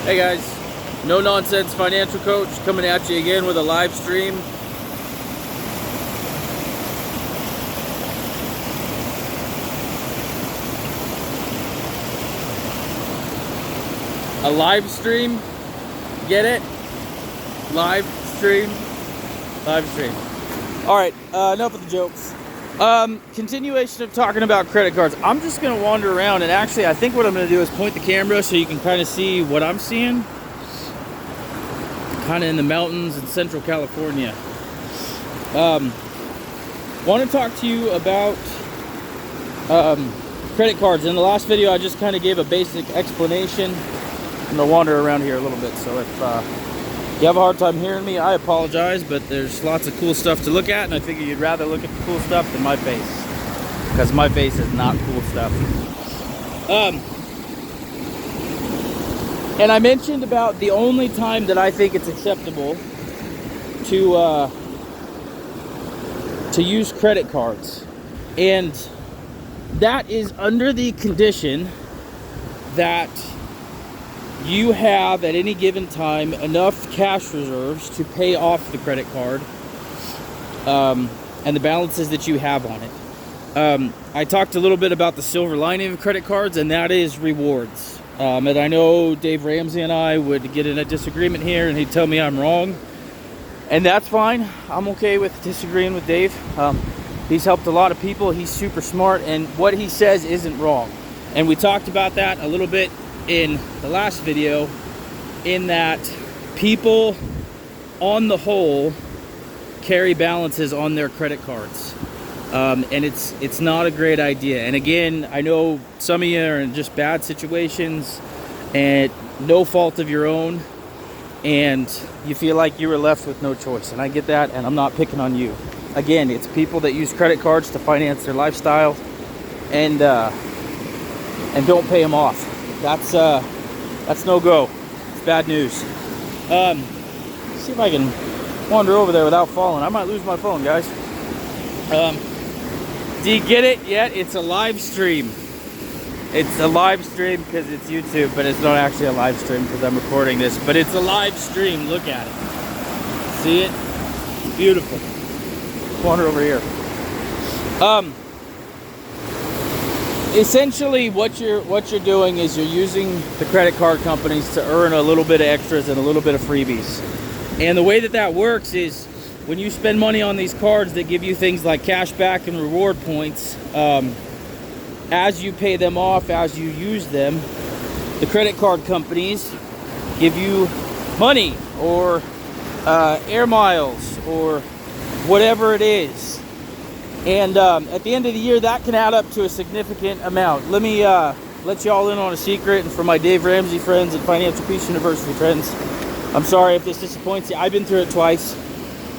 Hey guys, no nonsense financial coach coming at you again with a live stream. A live stream, get it? Live stream. All right, enough of the jokes. Continuation of talking about credit cards. I'm just gonna wander around, and actually I think what I'm gonna do is point the camera so you can kind of see what I'm seeing. Kind of in the mountains in Central California. Want to talk to you about credit cards. In the last video I just kind of gave a basic explanation. I'm gonna wander around here a little bit, so if you have a hard time hearing me, I apologize, but there's lots of cool stuff to look at, and I figure you'd rather look at the cool stuff than my face, because my face is not cool stuff. And I mentioned about the only time that I think it's acceptable to use credit cards, and that is under the condition that you have at any given time enough cash reserves to pay off the credit card and the balances that you have on it. I talked a little bit about the silver lining of credit cards, and that is rewards. And I know Dave Ramsey and I would get in a disagreement here, and he'd tell me I'm wrong, and that's fine. I'm okay with disagreeing with Dave. He's helped a lot of people. He's super smart, and what he says isn't wrong. And we talked about that a little bit in the last video, in that people on the whole carry balances on their credit cards, and it's not a great idea. And again, I know some of you are in just bad situations and no fault of your own, and you feel like you were left with no choice, and I get that, and I'm not picking on you. Again, it's people that use credit cards to finance their lifestyle and don't pay them off. That's no go. It's bad news. See if I can wander over there without falling. I might lose my phone, guys. Do you get it yet? It's a live stream. It's a live stream because it's YouTube, but it's not actually a live stream because I'm recording this. But it's a live stream. Look at it. See it? It's beautiful. Wander over here. Essentially what you're doing is you're using the credit card companies to earn a little bit of extras and a little bit of freebies. And the way that works is when you spend money on these cards that give you things like cash back and reward points, as you pay them off, as you use them, the credit card companies give you money or air miles or whatever it is. And at the end of the year, that can add up to a significant amount. Let me let y'all in on a secret, and for my Dave Ramsey friends and Financial Peace University friends, I'm sorry if this disappoints you. I've been through it twice,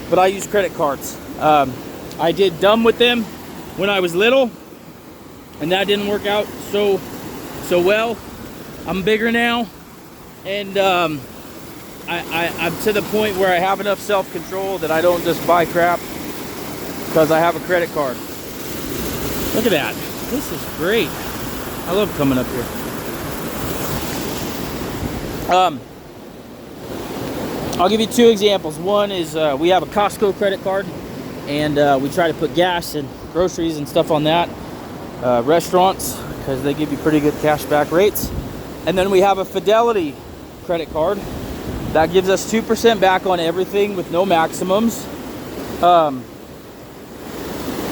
but I use credit cards. I did dumb with them when I was little, and that didn't work out so well. I'm bigger now, and I'm to the point where I have enough self-control that I don't just buy crap because I have a credit card. Look at that. This is great. I love coming up here. I'll give you two examples. One is we have a Costco credit card, and we try to put gas and groceries and stuff on that. Restaurants, because they give you pretty good cash back rates. And then we have a Fidelity credit card that gives us 2% back on everything with no maximums.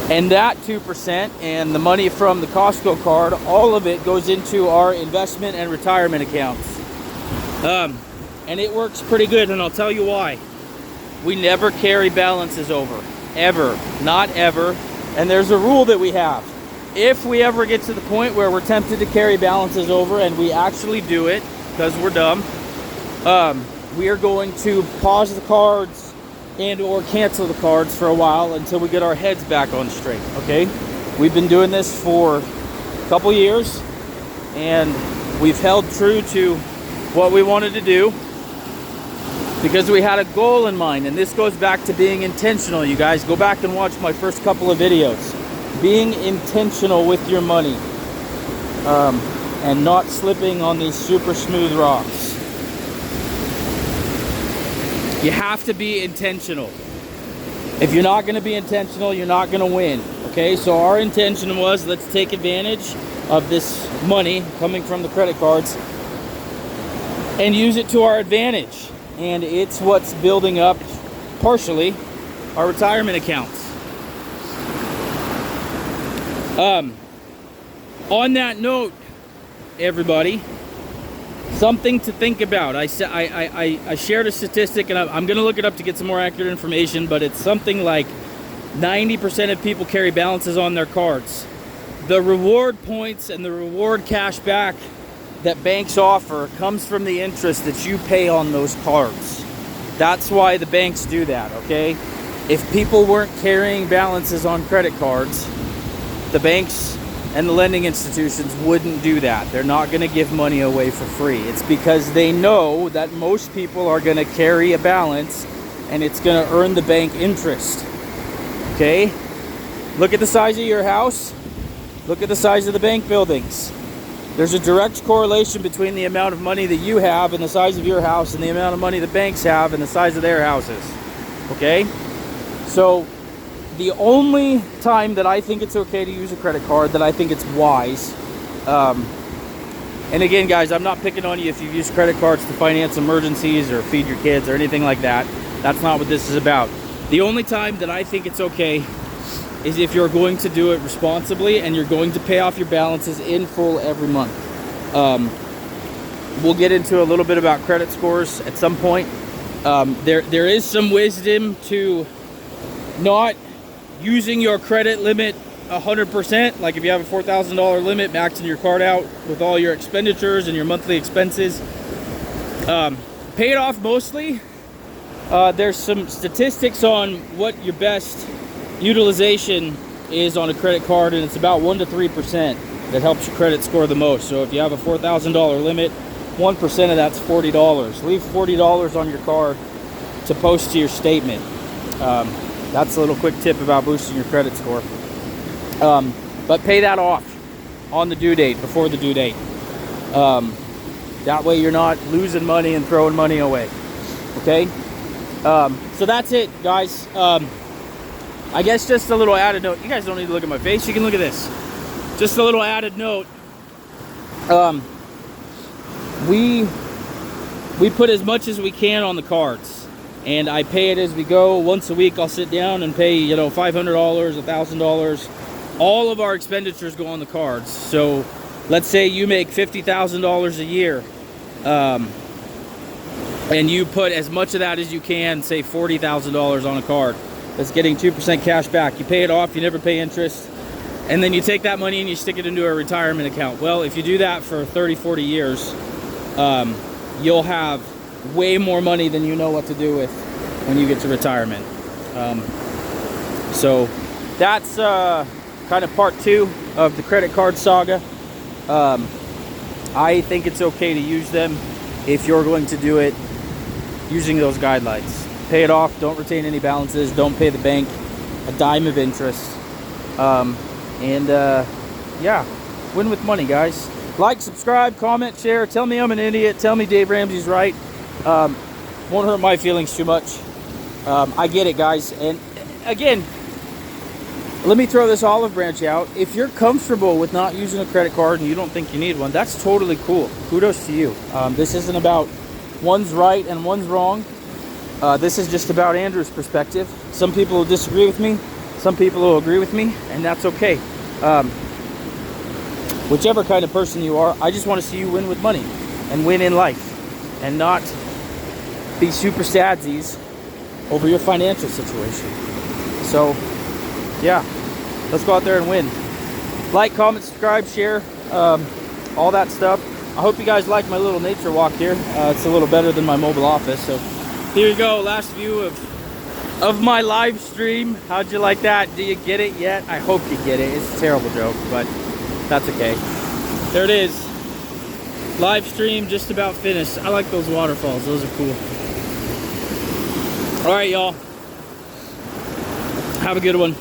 And that 2% and the money from the Costco card, all of it goes into our investment and retirement accounts. And it works pretty good, and I'll tell you why. We never carry balances over. Ever. Not ever. And there's a rule that we have. If we ever get to the point where we're tempted to carry balances over, and we actually do it because we're dumb, we are going to pause the cards and or cancel the cards for a while until we get our heads back on straight, okay? We've been doing this for a couple years, and we've held true to what we wanted to do because we had a goal in mind. And this goes back to being intentional, you guys. Go back and watch my first couple of videos. Being intentional with your money. and not slipping on these super smooth rocks. You have to be intentional. If you're not going to be intentional, you're not going to win. Okay, so our intention was, let's take advantage of this money coming from the credit cards and use it to our advantage. And it's what's building up, partially, our retirement accounts. On that note, everybody, something to think about. I shared a statistic, and I'm going to look it up to get some more accurate information, but it's something like 90% of people carry balances on their cards. The reward points and the reward cash back that banks offer comes from the interest that you pay on those cards. That's why the banks do that, okay? If people weren't carrying balances on credit cards, the banks and the lending institutions wouldn't do that. They're not going to give money away for free. It's because they know that most people are going to carry a balance and it's going to earn the bank interest. Okay? Look at the size of your house. Look at the size of the bank buildings. There's a direct correlation between the amount of money that you have and the size of your house and the amount of money the banks have and the size of their houses. Okay? So the only time that I think it's okay to use a credit card, that I think it's wise, and again, guys, I'm not picking on you if you've used credit cards to finance emergencies or feed your kids or anything like that. That's not what this is about. The only time that I think it's okay is if you're going to do it responsibly and you're going to pay off your balances in full every month. We'll get into a little bit about credit scores at some point. There is some wisdom to not using your credit limit 100%. Like if you have a $4,000 limit, maxing your card out with all your expenditures and your monthly expenses. Pay it off mostly. There's some statistics on what your best utilization is on a credit card, and it's about 1 to 3% that helps your credit score the most. So if you have a $4,000 limit, 1% of that's $40. Leave $40 on your card to post to your statement. That's a little quick tip about boosting your credit score. But pay that off on the due date, before the due date. That way you're not losing money and throwing money away. Okay? So that's it, guys. I guess just a little added note. You guys don't need to look at my face. You can look at this. Just a little added note. We put as much as we can on the cards, and I pay it as we go. Once a week, I'll sit down and pay, $500, $1,000. All of our expenditures go on the cards. So let's say you make $50,000 a year, and you put as much of that as you can, say $40,000 on a card. That's getting 2% cash back. You pay it off, you never pay interest, and then you take that money and you stick it into a retirement account. Well, if you do that for 30, 40 years, you'll have way more money than you know what to do with when you get to retirement. So that's kind of part 2 of the credit card saga. I think it's okay to use them if you're going to do it using those guidelines. Pay it off, don't retain any balances, don't pay the bank a dime of interest. Yeah, win with money, guys. Like, subscribe, comment, share, tell me I'm an idiot, tell me Dave Ramsey's right. Won't hurt my feelings too much. I get it, guys. And again, let me throw this olive branch out. If you're comfortable with not using a credit card and you don't think you need one, that's totally cool. Kudos to you. This isn't about one's right and one's wrong. This is just about Andrew's perspective. Some people will disagree with me, some people will agree with me, and that's okay. Whichever kind of person you are, I just want to see you win with money and win in life and not be super sadsies over your financial situation. So, yeah, let's go out there and win. Like, comment, subscribe, share, all that stuff. I hope you guys like my little nature walk here. It's a little better than my mobile office. So here you go, last view of my live stream. How'd you like that? Do you get it yet? I hope you get it. It's a terrible joke, but that's okay. There it is. Live stream just about finished. I like those waterfalls. Those are cool. All right, y'all. Have a good one.